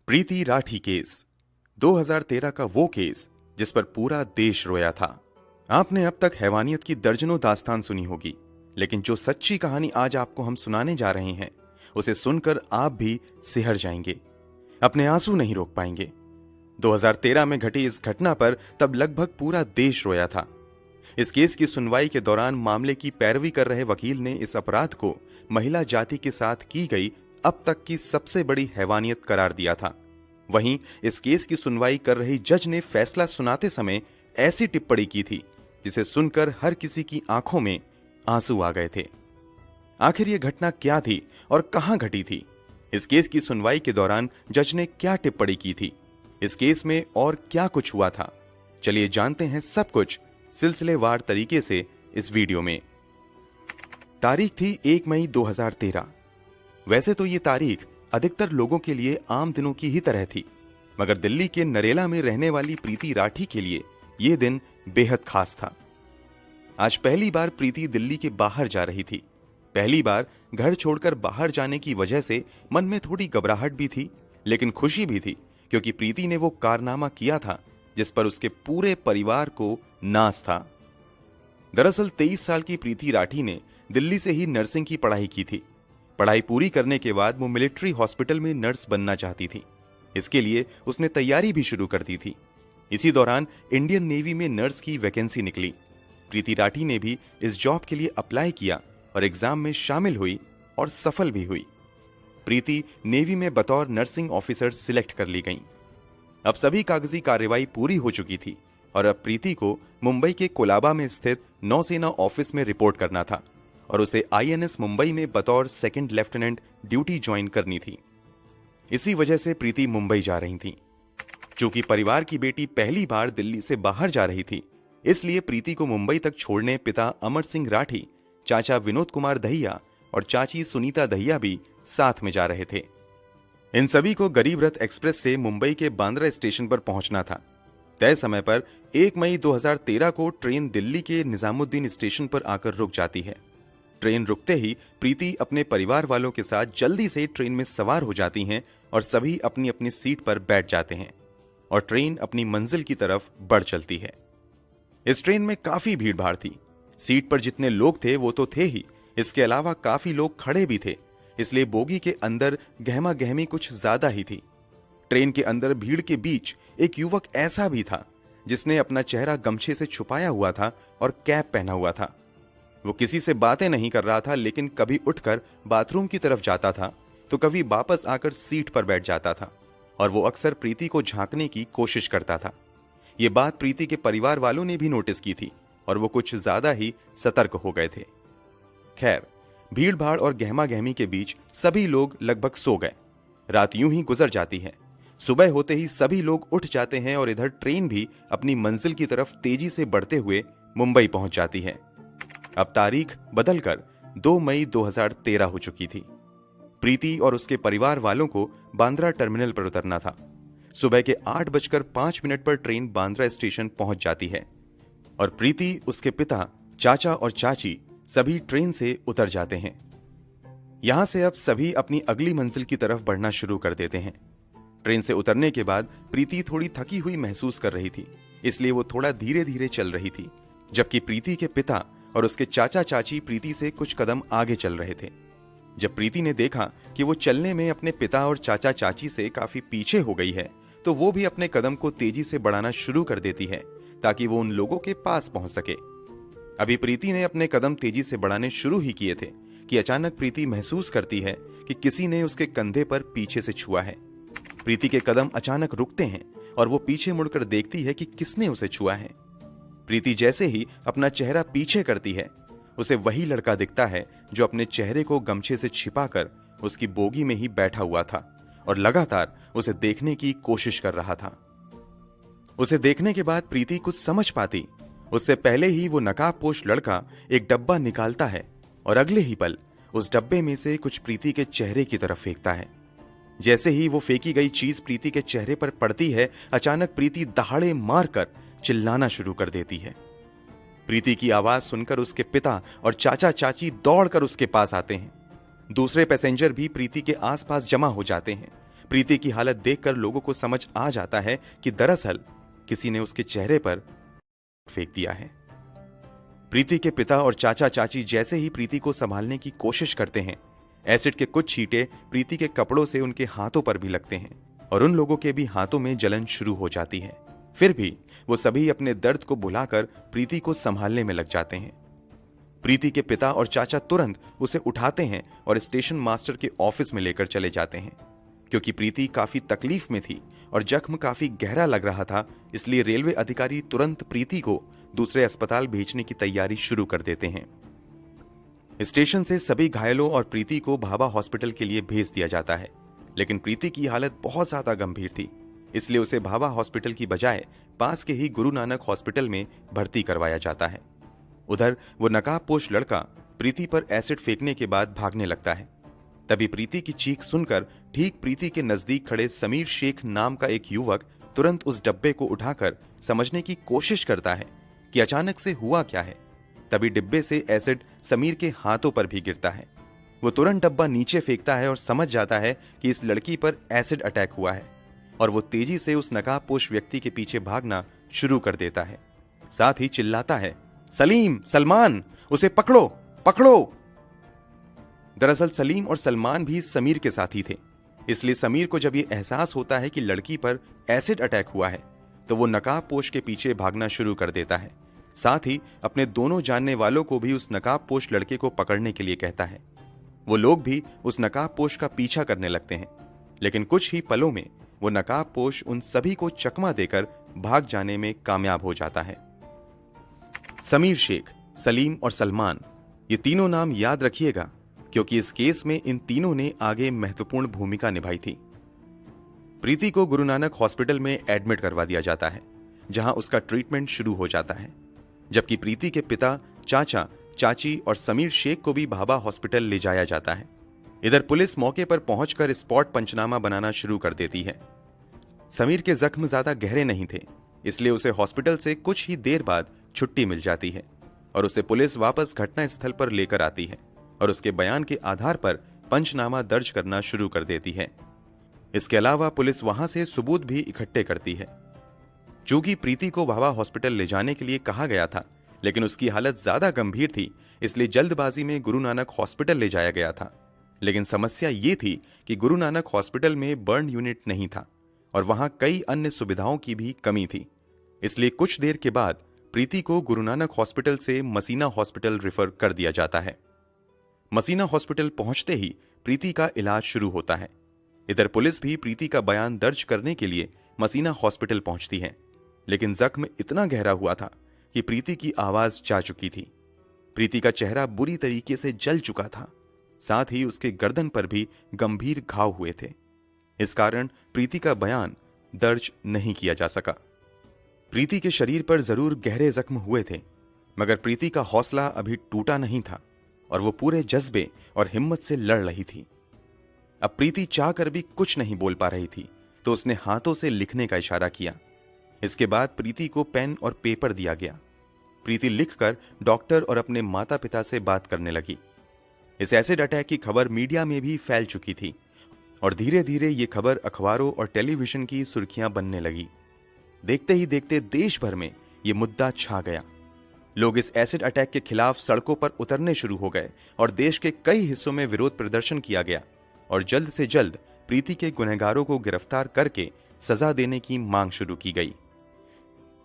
प्रीति Rathi case 2013 का वो case जिस पर पूरा देश रोया था। आपने अब तक हैवानियत की दर्जनों दास्तान सुनी होगी, लेकिन जो सच्ची कहानी आज आपको हम सुनाने जा रहे हैं उसे सुनकर आप भी सिहर जाएंगे, अपने आंसू नहीं रोक पाएंगे। 2013 में घटी इस घटना पर तब लगभग पूरा देश रोया था। इस केस की सुनवाई के दौरान मामले की पैरवी कर रहे वकील ने इस अपराध को महिला जाति के साथ की गई अब तक की सबसे बड़ी हैवानियत करार दिया था। वहीं इस केस की सुनवाई कर रही जज ने फैसला सुनाते समय ऐसी टिप्पणी की थी जिसे सुनकर हर किसी की आंखों में आंसू आ गए थे। आखिर यह घटना क्या थी और कहां घटी थी? इस केस की सुनवाई के दौरान जज ने क्या टिप्पणी की थी? इस केस में और क्या कुछ हुआ था? चलिए जानते हैं सब कुछ सिलसिलेवार तरीके से इस वीडियो में। तारीख थी 1 मई 2013। वैसे तो ये तारीख अधिकतर लोगों के लिए आम दिनों की ही तरह थी, मगर दिल्ली के नरेला में रहने वाली प्रीति राठी के लिए यह दिन बेहद खास था। आज पहली बार प्रीति दिल्ली के बाहर जा रही थी। पहली बार घर छोड़कर बाहर जाने की वजह से मन में थोड़ी घबराहट भी थी, लेकिन खुशी भी थी, क्योंकि प्रीति ने वो कारनामा किया था जिस पर उसके पूरे परिवार को नाज था। दरअसल 23 साल की प्रीति राठी ने दिल्ली से ही नर्सिंग की पढ़ाई की थी। पढ़ाई पूरी करने के बाद वो मिलिट्री हॉस्पिटल में नर्स बनना चाहती थी। इसके लिए उसने तैयारी भी शुरू कर दी थी। इसी दौरान इंडियन नेवी में नर्स की वैकेंसी निकली। प्रीति राठी ने भी इस जॉब के लिए अप्लाई किया और एग्जाम में शामिल हुई और सफल भी हुई। प्रीति नेवी में बतौर नर्सिंग ऑफिसर सिलेक्ट कर ली गई। अब सभी कागजी कार्रवाई पूरी हो चुकी थी और अब प्रीति को मुंबई के कोलाबा में स्थित नौसेना ऑफिस में रिपोर्ट करना था और उसे आईएनएस मुंबई में बतौर सेकंड लेफ्टिनेंट ड्यूटी ज्वाइन करनी थी। इसी वजह से प्रीति मुंबई जा रही थी। चूंकि परिवार की बेटी पहली बार दिल्ली से बाहर जा रही थी, इसलिए प्रीति को मुंबई तक छोड़ने पिता अमर सिंह राठी, चाचा विनोद कुमार दहिया और चाची सुनीता दहिया भी साथ में जा रहे थे। इन सभी को गरीब रथ एक्सप्रेस से मुंबई के बांद्रा स्टेशन पर पहुंचना था। तय समय पर 1 मई 2013 को ट्रेन दिल्ली के निजामुद्दीन स्टेशन पर आकर रुक जाती है। ट्रेन रुकते ही प्रीति अपने परिवार वालों के साथ जल्दी से ट्रेन में सवार हो जाती हैं और सभी अपनी अपनी सीट पर बैठ जाते हैं और ट्रेन अपनी मंजिल की तरफ बढ़ चलती है। इस ट्रेन में काफी भीड़ भाड़ थी। सीट पर जितने लोग थे वो तो थे ही, इसके अलावा काफी लोग खड़े भी थे, इसलिए बोगी के अंदर गहमा गहमी कुछ ज्यादा ही थी। ट्रेन के अंदर भीड़ के बीच एक युवक ऐसा भी था जिसने अपना चेहरा गमछे से छुपाया हुआ था और कैप पहना हुआ था। वो किसी से बातें नहीं कर रहा था, लेकिन कभी उठकर बाथरूम की तरफ जाता था तो कभी वापस आकर सीट पर बैठ जाता था और वो अक्सर प्रीति को झांकने की कोशिश करता था। ये बात प्रीति के परिवार वालों ने भी नोटिस की थी और वो कुछ ज्यादा ही सतर्क हो गए थे। खैर, भीड़ भाड़ और गहमा गहमी के बीच सभी लोग लगभग सो गए। रात यूं ही गुजर जाती है। सुबह होते ही सभी लोग उठ जाते हैं और इधर ट्रेन भी अपनी मंजिल की तरफ तेजी से बढ़ते हुए मुंबई पहुंच जाती है। अब तारीख बदलकर 2 मई 2013 हो चुकी थी। प्रीति और उसके परिवार वालों को बांद्रा टर्मिनल पर उतरना था। सुबह के 8:05 पर ट्रेन बांद्रा स्टेशन पहुंच जाती है और प्रीति, उसके पिता, चाचा और चाची सभी ट्रेन से उतर जाते हैं। यहां से अब सभी अपनी अगली मंजिल की तरफ बढ़ना शुरू कर देते हैं। ट्रेन से उतरने के बाद प्रीति थोड़ी थकी हुई महसूस कर रही थी, इसलिए वो थोड़ा धीरे धीरे चल रही थी, जबकि प्रीति के पिता और उसके चाचा चाची प्रीति से कुछ कदम आगे चल रहे थे। जब प्रीति ने देखा कि वो चलने में अपने पिता और चाचा चाची से काफी पीछे हो गई है, तो वो भी अपने कदम को तेजी से बढ़ाना शुरू कर देती है ताकि वो उन लोगों के पास पहुंच सके। अभी प्रीति ने अपने कदम तेजी से बढ़ाने शुरू ही किए थे कि अचानक प्रीति महसूस करती है कि किसी ने उसके कंधे पर पीछे से छुआ है। प्रीति के कदम अचानक रुकते हैं और वो पीछे मुड़कर देखती है कि किसने उसे छुआ है। प्रीति जैसे ही अपना चेहरा पीछे करती है, उसे वही लड़का दिखता है जो अपने चेहरे को गमछे से छिपाकर उसकी बोगी में ही बैठा हुआ था और लगातार उसे देखने की कोशिश कर रहा था। उसे देखने के बाद प्रीति कुछ समझ पाती उससे पहले ही वो नकाबपोश लड़का एक डब्बा निकालता है और अगले ही पल उस डब्बे में से कुछ प्रीति के चेहरे की तरफ फेंकता है। जैसे ही वो फेंकी गई चीज प्रीति के चेहरे पर पड़ती है, अचानक प्रीति दहाड़े मारकर चिल्लाना शुरू कर देती है। प्रीति की आवाज सुनकर उसके पिता और चाचा चाची दौड़कर उसके पास आते हैं। दूसरे पैसेंजर भी प्रीति के आसपास जमा हो जाते हैं। प्रीति की हालत देखकर लोगों को समझ आ जाता है कि दरअसल किसी ने उसके चेहरे पर फेंक दिया है। प्रीति के पिता और चाचा चाची जैसे ही प्रीति को संभालने की कोशिश करते हैं, एसिड के कुछ छींटे प्रीति के कपड़ों से उनके हाथों पर भी लगते हैं और उन लोगों के भी हाथों में जलन शुरू हो जाती है। फिर भी वो सभी अपने दर्द को भुलाकर प्रीति को संभालने में लग जाते हैं। प्रीति के पिता और चाचा तुरंत उसे उठाते हैं और स्टेशन मास्टर के ऑफिस में लेकर चले जाते हैं। क्योंकि प्रीति काफी तकलीफ में थी और जख्म काफी गहरा लग रहा था, इसलिए रेलवे अधिकारी तुरंत प्रीति को दूसरे अस्पताल भेजने की तैयारी शुरू कर देते हैं। स्टेशन से सभी घायलों और प्रीति को भाभा हॉस्पिटल के लिए भेज दिया जाता है, लेकिन प्रीति की हालत बहुत ज्यादा गंभीर थी, इसलिए उसे भाभा हॉस्पिटल की बजाय पास के ही गुरु नानक हॉस्पिटल में भर्ती करवाया जाता है। उधर वो नकाबपोश लड़का प्रीति पर एसिड फेंकने के बाद भागने लगता है। तभी प्रीति की चीख सुनकर ठीक प्रीति के नजदीक खड़े समीर शेख नाम का एक युवक तुरंत उस डब्बे को उठाकर समझने की कोशिश करता है कि अचानक से हुआ क्या है। तभी डिब्बे से एसिड समीर के हाथों पर भी गिरता है। वो तुरंत डब्बा नीचे फेंकता है और समझ जाता है कि इस लड़की पर एसिड अटैक हुआ है और वो तेजी से उस नकाबपोश व्यक्ति के पीछे भागना शुरू कर देता है। साथ ही चिल्लाता है, सलीम, सलमान, उसे पकड़ो, पकड़ो। दरअसल सलीम और सलमान भी समीर के साथी थे, इसलिए समीर को जब ये एहसास होता है कि लड़की पर एसिड अटैक हुआ है तो वो नकाबपोश के पीछे भागना शुरू कर देता है। साथ ही अपने दोनों जानने वालों को भी उस नकाबपोश लड़के को पकड़ने के लिए कहता है। वो लोग भी उस नकाबपोश का पीछा करने लगते हैं, लेकिन कुछ ही पलों में वो नकाबपोश उन सभी को चकमा देकर भाग जाने में कामयाब हो जाता है। समीर शेख, सलीम और सलमान, ये तीनों नाम याद रखिएगा, क्योंकि इस केस में इन तीनों ने आगे महत्वपूर्ण भूमिका निभाई थी। प्रीति को गुरु नानक हॉस्पिटल में एडमिट करवा दिया जाता है, जहां उसका ट्रीटमेंट शुरू हो जाता है, जबकि प्रीति के पिता, चाचा, चाची और समीर शेख को भी भाभा हॉस्पिटल ले जाया जाता है। इधर पुलिस मौके पर पहुंचकर स्पॉट पंचनामा बनाना शुरू कर देती है। समीर के जख्म ज्यादा गहरे नहीं थे, इसलिए उसे हॉस्पिटल से कुछ ही देर बाद छुट्टी मिल जाती है और उसे पुलिस वापस घटना स्थल पर लेकर आती है और उसके बयान के आधार पर पंचनामा दर्ज करना शुरू कर देती है। इसके अलावा पुलिस वहां से सबूत भी इकट्ठे करती है। चूंकि प्रीति को भाभा हॉस्पिटल ले जाने के लिए कहा गया था, लेकिन उसकी हालत ज्यादा गंभीर थी, इसलिए जल्दबाजी में गुरु नानक हॉस्पिटल ले जाया गया था। लेकिन समस्या ये थी कि गुरु नानक हॉस्पिटल में बर्न यूनिट नहीं था और वहां कई अन्य सुविधाओं की भी कमी थी। इसलिए कुछ देर के बाद प्रीति को गुरु नानक हॉस्पिटल से मसीना हॉस्पिटल रेफर कर दिया जाता है। मसीना हॉस्पिटल पहुंचते ही प्रीति का इलाज शुरू होता है। इधर पुलिस भी प्रीति का बयान दर्ज करने के लिए मसीना हॉस्पिटल पहुंचती है, लेकिन जख्म इतना गहरा हुआ था कि प्रीति की आवाज जा चुकी थी। प्रीति का चेहरा बुरी तरीके से जल चुका था, साथ ही उसके गर्दन पर भी गंभीर घाव हुए थे। इस कारण प्रीति का बयान दर्ज नहीं किया जा सका। प्रीति के शरीर पर जरूर गहरे जख्म हुए थे, मगर प्रीति का हौसला अभी टूटा नहीं था और वो पूरे जज्बे और हिम्मत से लड़ रही थी। अब प्रीति चाहकर भी कुछ नहीं बोल पा रही थी, तो उसने हाथों से लिखने का इशारा किया। इसके बाद प्रीति को पेन और पेपर दिया गया। प्रीति लिखकर डॉक्टर और अपने माता पिता से बात करने लगी। इस एसिड अटैक की खबर मीडिया में भी फैल चुकी थी और धीरे धीरे ये खबर अखबारों और टेलीविजन की सुर्खियां बनने लगी। देखते ही देखते देश भर में ये मुद्दा छा गया। लोग इस एसिड अटैक के खिलाफ सड़कों पर उतरने शुरू हो गए और देश के कई हिस्सों में विरोध प्रदर्शन किया गया और जल्द से जल्द प्रीति के गुनहगारों को गिरफ्तार करके सजा देने की मांग शुरू की गई।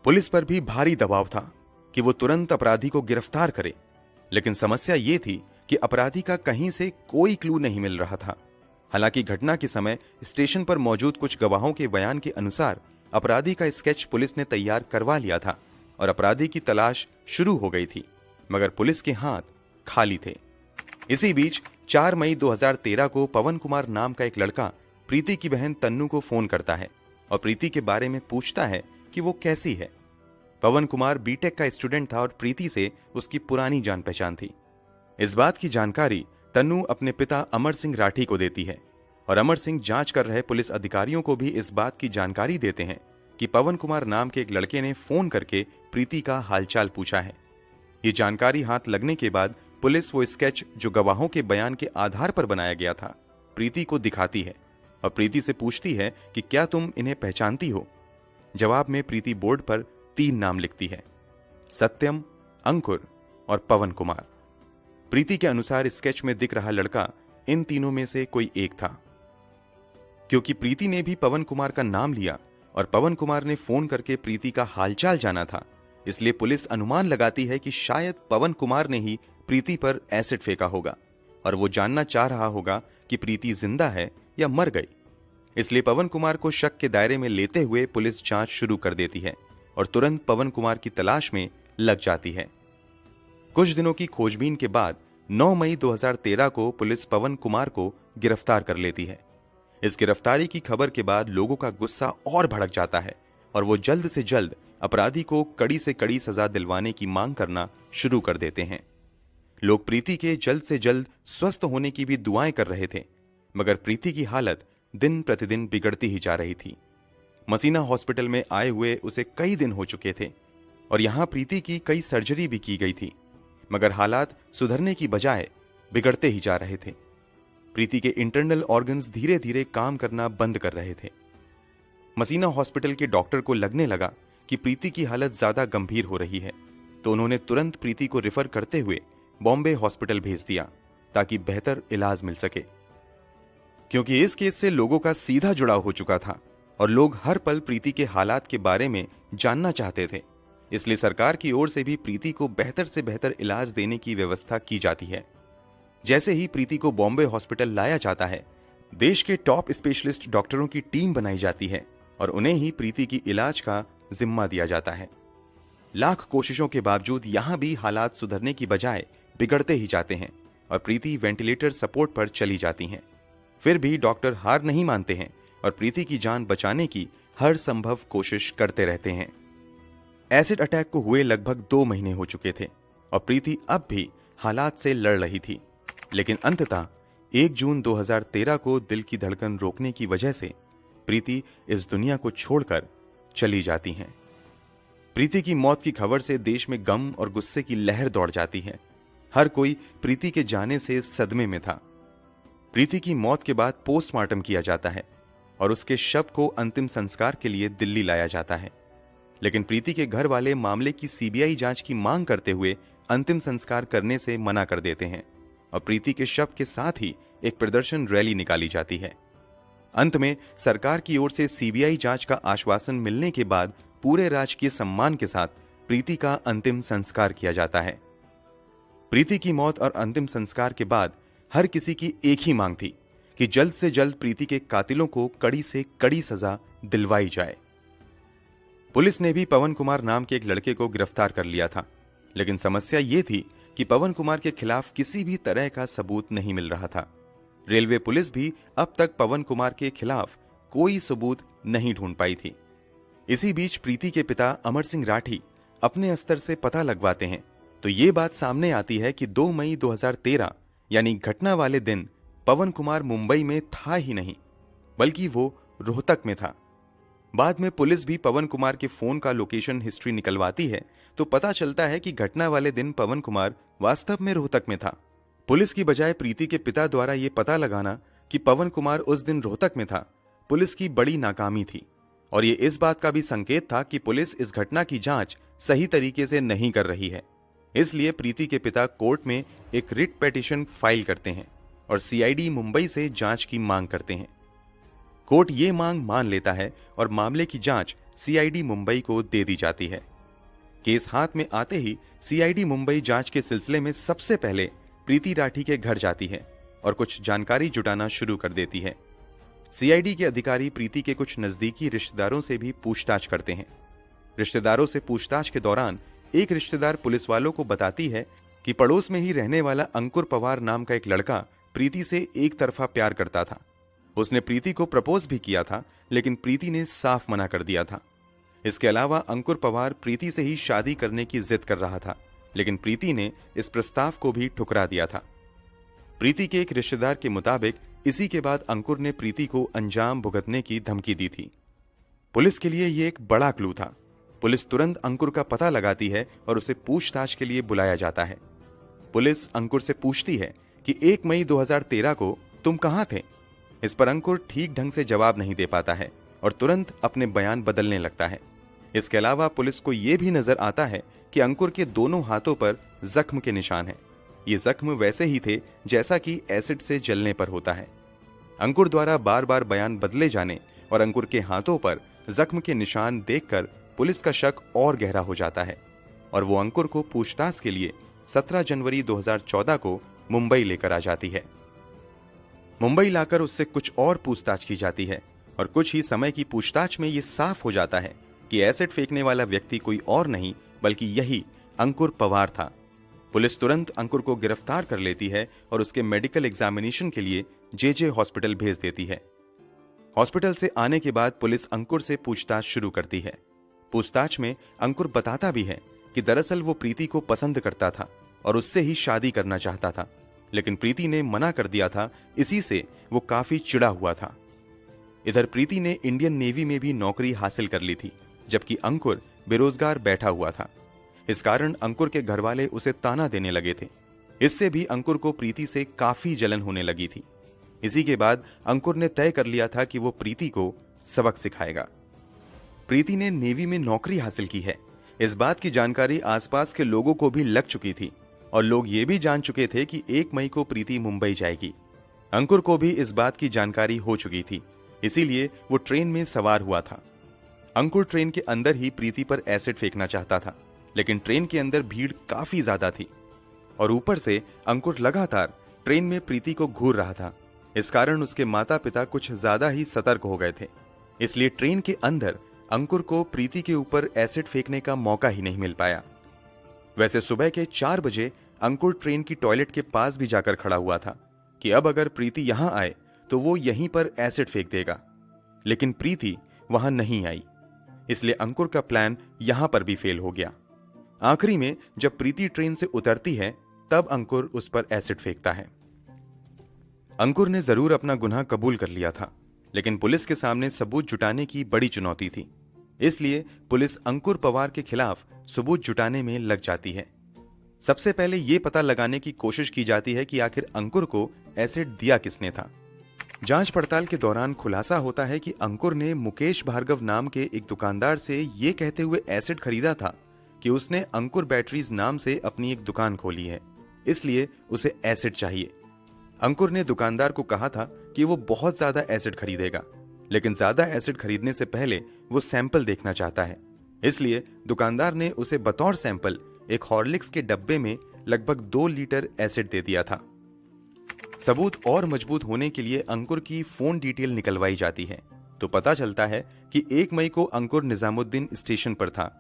पुलिस पर भी भारी दबाव था कि वो तुरंत अपराधी को गिरफ्तार करे, लेकिन समस्या ये थी कि अपराधी का कहीं से कोई क्लू नहीं मिल रहा था। हालांकि घटना के समय स्टेशन पर मौजूद कुछ गवाहों के बयान के अनुसार अपराधी का स्केच पुलिस ने तैयार करवा लिया था और अपराधी की तलाश शुरू हो गई थी, मगर पुलिस के हाथ खाली थे। इसी बीच 4 मई 2013 को पवन कुमार नाम का एक लड़का प्रीति की बहन तन्नू को फोन करता है और प्रीति के बारे में पूछता है कि वो कैसी है। पवन कुमार बीटेक का स्टूडेंट था और प्रीति से उसकी पुरानी जान पहचान थी। इस बात की जानकारी तन्नू अपने पिता अमर सिंह राठी को देती है और अमर सिंह जांच कर रहे पुलिस अधिकारियों को भी इस बात की जानकारी देते हैं कि पवन कुमार नाम के एक लड़के ने फोन करके प्रीति का हालचाल पूछा है। ये जानकारी हाथ लगने के बाद पुलिस वो स्केच जो गवाहों के बयान के आधार पर बनाया गया था प्रीति को दिखाती है और प्रीति से पूछती है कि क्या तुम इन्हें पहचानती हो। जवाब में प्रीति बोर्ड पर 3 नाम लिखती है, सत्यम, अंकुर और पवन कुमार। प्रीति के अनुसार स्केच में दिख रहा लड़का इन तीनों में से कोई एक था। क्योंकि प्रीति ने भी पवन कुमार का नाम लिया और पवन कुमार ने फोन करके प्रीति का हालचाल जाना था, इसलिए पुलिस अनुमान लगाती है कि शायद पवन कुमार ने ही प्रीति पर एसिड फेंका होगा और वो जानना चाह रहा होगा कि प्रीति जिंदा है या मर गई। इसलिए पवन कुमार को शक के दायरे में लेते हुए पुलिस जांच शुरू कर देती है और तुरंत पवन कुमार की तलाश में लग जाती है। कुछ दिनों की खोजबीन के बाद 9 मई 2013 को पुलिस पवन कुमार को गिरफ्तार कर लेती है। इस गिरफ्तारी की खबर के बाद लोगों का गुस्सा और भड़क जाता है और वो जल्द से जल्द अपराधी को कड़ी से कड़ी सजा दिलवाने की मांग करना शुरू कर देते हैं। लोग प्रीति के जल्द से जल्द स्वस्थ होने की भी दुआएं कर रहे थे, मगर प्रीति की हालत दिन प्रतिदिन बिगड़ती ही जा रही थी। मसीना हॉस्पिटल में आए हुए उसे कई दिन हो चुके थे और यहां प्रीति की कई सर्जरी भी की गई थी, मगर हालात सुधरने की बजाय बिगड़ते ही जा रहे थे। प्रीति के इंटरनल ऑर्गन्स धीरे धीरे काम करना बंद कर रहे थे। मसीना हॉस्पिटल के डॉक्टर को लगने लगा कि प्रीति की हालत ज्यादा गंभीर हो रही है, तो उन्होंने तुरंत प्रीति को रेफर करते हुए बॉम्बे हॉस्पिटल भेज दिया ताकि बेहतर इलाज मिल सके। क्योंकि इस केस से लोगों का सीधा जुड़ाव हो चुका था और लोग हर पल प्रीति के हालात के बारे में जानना चाहते थे, इसलिए सरकार की ओर से भी प्रीति को बेहतर से बेहतर इलाज देने की व्यवस्था की जाती है। जैसे ही प्रीति को बॉम्बे हॉस्पिटल लाया जाता है, देश के टॉप स्पेशलिस्ट डॉक्टरों की टीम बनाई जाती है और उन्हें ही प्रीति की इलाज का जिम्मा दिया जाता है। लाख कोशिशों के बावजूद यहां भी हालात सुधरने की बजाय बिगड़ते ही जाते हैं और प्रीति वेंटिलेटर सपोर्ट पर चली जाती हैं। फिर भी डॉक्टर हार नहीं मानते हैं और प्रीति की जान बचाने की हर संभव कोशिश करते रहते हैं। एसिड अटैक को हुए लगभग 2 महीने हो चुके थे और प्रीति अब भी हालात से लड़ रही थी, लेकिन अंततः 1 जून 2013 को दिल की धड़कन रोकने की वजह से प्रीति इस दुनिया को छोड़कर चली जाती हैं। प्रीति की मौत की खबर से देश में गम और गुस्से की लहर दौड़ जाती है। हर कोई प्रीति के जाने से सदमे में था। प्रीति की मौत के बाद पोस्टमार्टम किया जाता है और उसके शव को अंतिम संस्कार के लिए दिल्ली लाया जाता है, लेकिन प्रीति के घर वाले मामले की सीबीआई जांच की मांग करते हुए अंतिम संस्कार करने से मना कर देते हैं और प्रीति के शव के साथ ही एक प्रदर्शन रैली निकाली जाती है। अंत में सरकार की ओर से सीबीआई जांच का आश्वासन मिलने के बाद पूरे राजकीय सम्मान के साथ प्रीति का अंतिम संस्कार किया जाता है। प्रीति की मौत और अंतिम संस्कार के बाद हर किसी की एक ही मांग थी कि जल्द से जल्द प्रीति के कातिलों को कड़ी से कड़ी सजा दिलवाई जाए। पुलिस ने भी पवन कुमार नाम के एक लड़के को गिरफ्तार कर लिया था, लेकिन समस्या ये थी कि पवन कुमार के खिलाफ किसी भी तरह का सबूत नहीं मिल रहा था। रेलवे पुलिस भी अब तक पवन कुमार के खिलाफ कोई सबूत नहीं ढूंढ पाई थी। इसी बीच प्रीति के पिता अमर सिंह राठी अपने स्तर से पता लगवाते हैं तो ये बात सामने आती है कि 2 मई 2013 यानी घटना वाले दिन पवन कुमार मुंबई में था ही नहीं, बल्कि वो रोहतक में था। बाद में पुलिस भी पवन कुमार के फोन का लोकेशन हिस्ट्री निकलवाती है तो पता चलता है कि घटना वाले दिन पवन कुमार वास्तव में रोहतक में था। पुलिस की बजाय प्रीति के पिता द्वारा यह पता लगाना कि पवन कुमार उस दिन रोहतक में था, पुलिस की बड़ी नाकामी थी और ये इस बात का भी संकेत था कि पुलिस इस घटना की जांच सही तरीके से नहीं कर रही है। इसलिए प्रीति के पिता कोर्ट में एक रिट पिटीशन फाइल करते हैं और सीआईडी मुंबई से जांच की मांग करते हैं। कोर्ट ये मांग मान लेता है और मामले की जांच सीआईडी मुंबई को दे दी जाती है। केस हाथ में आते ही सीआईडी मुंबई जांच के सिलसिले में सबसे पहले प्रीति राठी के घर जाती है और कुछ जानकारी जुटाना शुरू कर देती है। सीआईडी के अधिकारी प्रीति के कुछ नजदीकी रिश्तेदारों से भी पूछताछ करते हैं। रिश्तेदारों से पूछताछ के दौरान एक रिश्तेदार पुलिस वालों को बताती है कि पड़ोस में ही रहने वाला अंकुर पवार नाम का एक लड़का प्रीति से एक तरफा प्यार करता था। उसने प्रीति को प्रपोज भी किया था, लेकिन प्रीति ने साफ मना कर दिया था। इसके अलावा अंकुर पवार प्रीति से ही शादी करने की जिद कर रहा था, लेकिन प्रीति ने इस प्रस्ताव को भी ठुकरा दिया था। प्रीति के एक रिश्तेदार के मुताबिक इसी के बाद अंकुर ने प्रीति को अंजाम भुगतने की धमकी दी थी। पुलिस के लिए यह एक बड़ा क्लू था। पुलिस तुरंत अंकुर का पता लगाती है और उसे पूछताछ के लिए बुलाया जाता है। पुलिस अंकुर से पूछती है कि 1 मई 2013 को तुम कहां थे? इस पर अंकुर ठीक ढंग से जवाब नहीं दे पाता है और तुरंत अपने बयान बदलने लगता है। इसके अलावा पुलिस को यह भी नजर आता है कि अंकुर के दोनों हाथों पर जख्म के निशान हैं। ये जख्म वैसे ही थे जैसा कि एसिड से जलने पर होता है। अंकुर द्वारा बार बार बयान बदले जाने और अंकुर के हाथों पर जख्म के निशान देखकर पुलिस का शक और गहरा हो जाता है और वो अंकुर को पूछताछ के लिए 17 जनवरी 2014 को मुंबई लेकर आ जाती है। मुंबई लाकर उससे कुछ और पूछताछ की जाती है और कुछ ही समय की पूछताछ में ये साफ हो जाता है कि एसिड फेंकने वाला व्यक्ति कोई और नहीं बल्कि यही अंकुर पवार था। पुलिस तुरंत अंकुर को गिरफ्तार कर लेती है और उसके मेडिकल एग्जामिनेशन के लिए जेजे हॉस्पिटल भेज देती है। हॉस्पिटल से आने के बाद पुलिस अंकुर से पूछताछ शुरू करती है। पूछताछ में अंकुर बताता भी है कि दरअसल वो प्रीति को पसंद करता था और उससे ही शादी करना चाहता था, लेकिन प्रीति ने मना कर दिया था। इसी से वो काफी चिढ़ा हुआ था। इधर प्रीति ने इंडियन नेवी में भी नौकरी हासिल कर ली थी, जबकि अंकुर बेरोजगार बैठा हुआ था। इस कारण अंकुर के घरवाले उसे ताना देने लगे थे। इससे भी अंकुर को प्रीति से काफी जलन होने लगी थी। इसी के बाद अंकुर ने तय कर लिया था कि वो प्रीति को सबक सिखाएगा। प्रीति ने नेवी में नौकरी हासिल की है, इस बात की जानकारी आसपास के लोगों को भी लग चुकी थी और लोग ये भी जान चुके थे कि 1 मई को प्रीति मुंबई जाएगी। अंकुर को भी इस बात की जानकारी हो चुकी थी, इसीलिए वो ट्रेन में सवार हुआ था। अंकुर ट्रेन के अंदर ही प्रीति पर एसिड फेंकना चाहता था, लेकिन ट्रेन के अंदर भीड़ काफी ज्यादा थी और ऊपर से अंकुर लगातार ट्रेन में प्रीति को घूर रहा था। इस कारण उसके माता पिता कुछ ज्यादा ही सतर्क हो गए थे, इसलिए ट्रेन के अंदर अंकुर को प्रीति के ऊपर एसिड फेंकने का मौका ही नहीं मिल पाया। वैसे सुबह के 4 बजे अंकुर ट्रेन की टॉयलेट के पास भी जाकर खड़ा हुआ था कि अब अगर प्रीति यहां आए तो वो यहीं पर एसिड फेंक देगा, लेकिन प्रीति वहां नहीं आई, इसलिए अंकुर का प्लान यहां पर भी फेल हो गया। आखिरी में जब प्रीति ट्रेन से उतरती है तब अंकुर उस पर एसिड फेंकता है। अंकुर ने जरूर अपना गुनाह कबूल कर लिया था, लेकिन पुलिस के सामने सबूत जुटाने की बड़ी चुनौती थी, इसलिए पुलिस अंकुर पवार के खिलाफ सबूत जुटाने में लग जाती है। सबसे पहले यह पता लगाने की कोशिश की जाती है कि आखिर अंकुर को एसिड दिया किसने था। जांच पड़ताल के दौरान खुलासा होता है कि अंकुर ने मुकेश भार्गव नाम के एक दुकानदार से यह कहते हुए एसिड खरीदा था कि उसने अंकुर बैटरीज नाम से अपनी एक दुकान खोली है, इसलिए उसे एसिड चाहिए। अंकुर ने दुकानदार को कहा था कि वो बहुत ज्यादा एसिड खरीदेगा, लेकिन ज्यादा एसिड खरीदने से पहले वो सैंपल देखना चाहता है, इसलिए दुकानदार ने उसे बतौर सैंपल एक हॉर्लिक्स के डब्बे में लगभग 2 लीटर एसिड दे दिया था। सबूत और मजबूत होने के लिए अंकुर की फोन डिटेल निकलवाई जाती है, तो पता चलता है कि 1 मई को अंकुर निजामुद्दीन स्टेशन पर था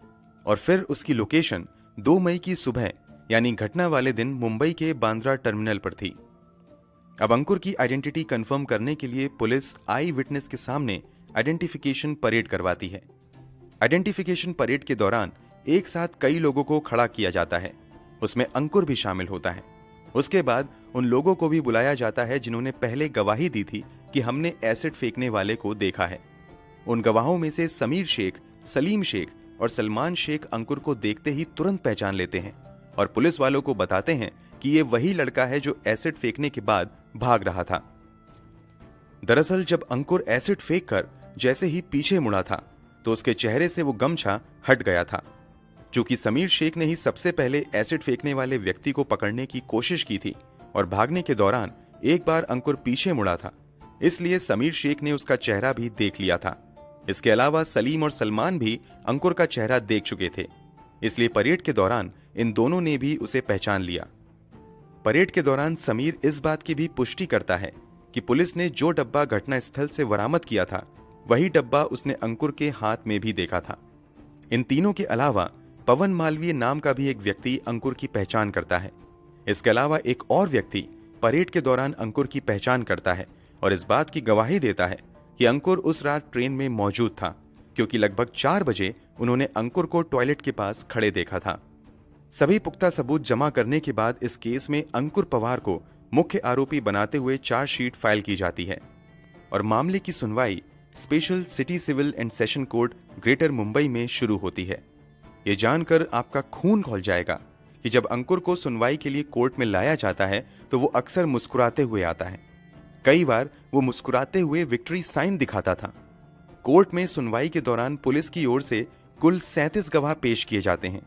और फिर उसकी लोकेशन 2 मई की सुबह यानी घटना वाले दिन मुंबई के बांद्रा टर्मिनल पर थी। अब अंकुर की आइडेंटिटी कंफर्म करने के लिए पुलिस आई विटनेस के सामने आइडेंटिफिकेशन परेड करवाती है। आइडेंटिफिकेशन परेड के दौरान एक साथ कई लोगों को खड़ा किया जाता है, उसमें अंकुर भी शामिल होता है। उसके बाद उन लोगों को भी बुलाया जाता है जिन्होंने पहले गवाही दी थी कि हमने एसिड फेंकने वाले को देखा है। उन गवाहों में से समीर शेख, सलीम शेख और सलमान शेख अंकुर को देखते ही तुरंत पहचान लेते हैं और पुलिस वालों को बताते हैं कि ये वही लड़का है जो एसिड फेंकने के बाद भाग रहा था। दरअसल जब अंकुर एसिड फेंक कर जैसे ही पीछे मुड़ा था तो उसके चेहरे से वो गमछा हट गया था। चूंकि समीर शेख ने ही सबसे पहले एसिड फेंकने वाले व्यक्ति को पकड़ने की कोशिश की थी और भागने के दौरान एक बार अंकुर पीछे मुड़ा था, इसलिए समीर शेख ने उसका चेहरा भी देख लिया था। इसके अलावा सलीम और सलमान भी अंकुर का चेहरा देख चुके थे, इसलिए परेड के दौरान इन दोनों ने भी उसे पहचान लिया। परेड के दौरान समीर इस बात की भी पुष्टि करता है कि पुलिस ने जो डब्बा घटना स्थल से बरामद किया था वही डब्बा उसने अंकुर के हाथ में भी देखा था। इन तीनों के अलावा पवन मालवीय नाम का भी एक व्यक्ति अंकुर की पहचान करता है। इसके अलावा एक और व्यक्ति परेड के दौरान अंकुर की पहचान करता है और इस बात की गवाही देता है कि अंकुर उस रात ट्रेन में मौजूद था, क्योंकि लगभग 4 बजे उन्होंने अंकुर को टॉयलेट के पास खड़े देखा था। सभी पुख्ता सबूत जमा करने के बाद इस केस में अंकुर पवार को मुख्य आरोपी बनाते हुए चार्जशीट फाइल की जाती है और मामले की सुनवाई special city civil and session court greater Mumbai में शुरू होती है। ये जानकर आपका खून खौल जाएगा कि जब अंकुर को सुनवाई के लिए कोर्ट में लाया जाता है तो वो अक्सर मुस्कुराते हुए आता है। कई बार वो मुस्कुराते हुए विक्ट्री साइन दिखाता था। कोर्ट में सुनवाई के दौरान पुलिस की ओर से कुल 37 गवाह पेश किए जाते हैं।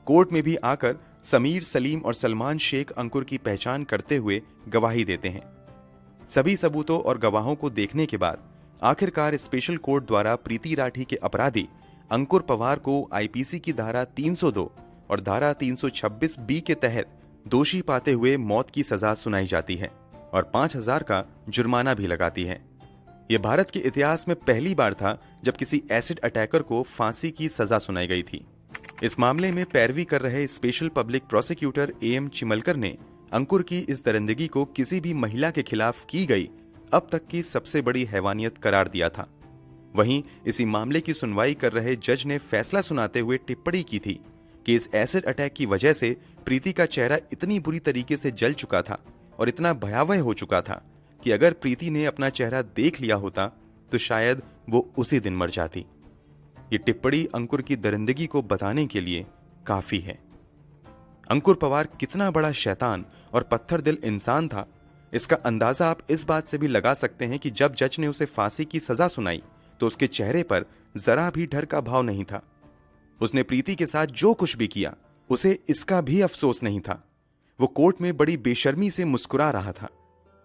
कोर्ट में भी आकर समीर, सलीम और सलमान शेख अंकुर की पहचान करते हुए गवाही देते हैं। सभी सबूतों और गवाहों को देखने के बाद आखिरकार स्पेशल कोर्ट द्वारा प्रीति राठी के अपराधी अंकुर पवार को आईपीसी की धारा 302 और धारा 326 बी के तहत दोषी पाते हुए मौत की सजा सुनाई जाती है और 5,000 का जुर्माना भी लगाती है। यह भारत के इतिहास में पहली बार था जब किसी एसिड अटैकर को फांसी की सजा सुनाई गई थी। इस मामले में पैरवी कर रहे स्पेशल पब्लिक प्रोसिक्यूटर एएम चिमलकर ने अंकुर की इस दरिंदगी को किसी भी महिला के खिलाफ की गई अब तक की सबसे बड़ी हैवानियत करार दिया था। वहीं इसी मामले की सुनवाई कर रहे जज ने फैसला सुनाते हुए टिप्पणी की थी कि इस एसिड अटैक की वजह से प्रीति का चेहरा इतनी बुरी तरीके से जल चुका था और इतना भयावह हो चुका था कि अगर प्रीति ने अपना चेहरा देख लिया होता तो शायद वो उसी दिन मर जाती। ये टिप्पणी अंकुर की दरिंदगी को बताने के लिए काफी है। अंकुर पवार कितना बड़ा शैतान और पत्थर दिल इंसान था, इसका अंदाजा आप इस बात से भी लगा सकते हैं कि जब जज ने उसे फांसी की सजा सुनाई तो उसके चेहरे पर जरा भी डर का भाव नहीं था। उसने प्रीति के साथ जो कुछ भी किया उसे इसका भी अफसोस नहीं था। वो कोर्ट में बड़ी बेशर्मी से मुस्कुरा रहा था।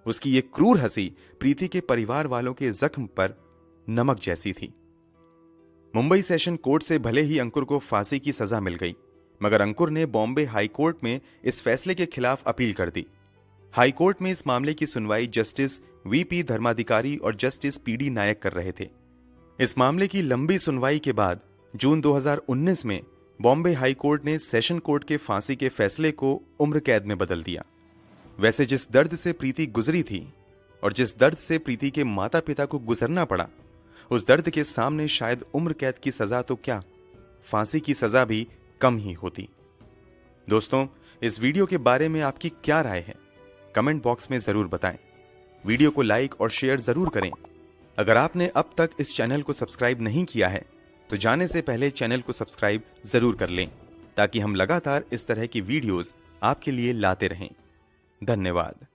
उसकी ये क्रूर हंसी प्रीति के परिवार वालों के जख्म पर नमक जैसी थी। मुंबई सेशन कोर्ट से भले ही अंकुर को फांसी की सजा मिल गई, मगर अंकुर ने बॉम्बे हाई कोर्ट में इस फैसले के खिलाफ अपील कर दी। हाई कोर्ट में इस मामले की सुनवाई जस्टिस वीपी धर्माधिकारी और जस्टिस पीडी नायक कर रहे थे। इस मामले की लंबी सुनवाई के बाद जून 2019 में बॉम्बे हाई कोर्ट ने सेशन कोर्ट के फांसी के फैसले को उम्र कैद में बदल दिया। वैसे जिस दर्द से प्रीति गुजरी थी और जिस दर्द से प्रीति के माता पिता को गुजरना पड़ा, उस दर्द के सामने शायद उम्र कैद की सजा तो क्या, फांसी की सजा भी कम ही होती। दोस्तों, इस वीडियो के बारे में आपकी क्या राय है? कमेंट बॉक्स में जरूर बताएं। वीडियो को लाइक और शेयर जरूर करें। अगर आपने अब तक इस चैनल को सब्सक्राइब नहीं किया है तो जाने से पहले चैनल को सब्सक्राइब जरूर कर लें ताकि हम लगातार इस तरह की वीडियोस आपके लिए लाते रहें। धन्यवाद।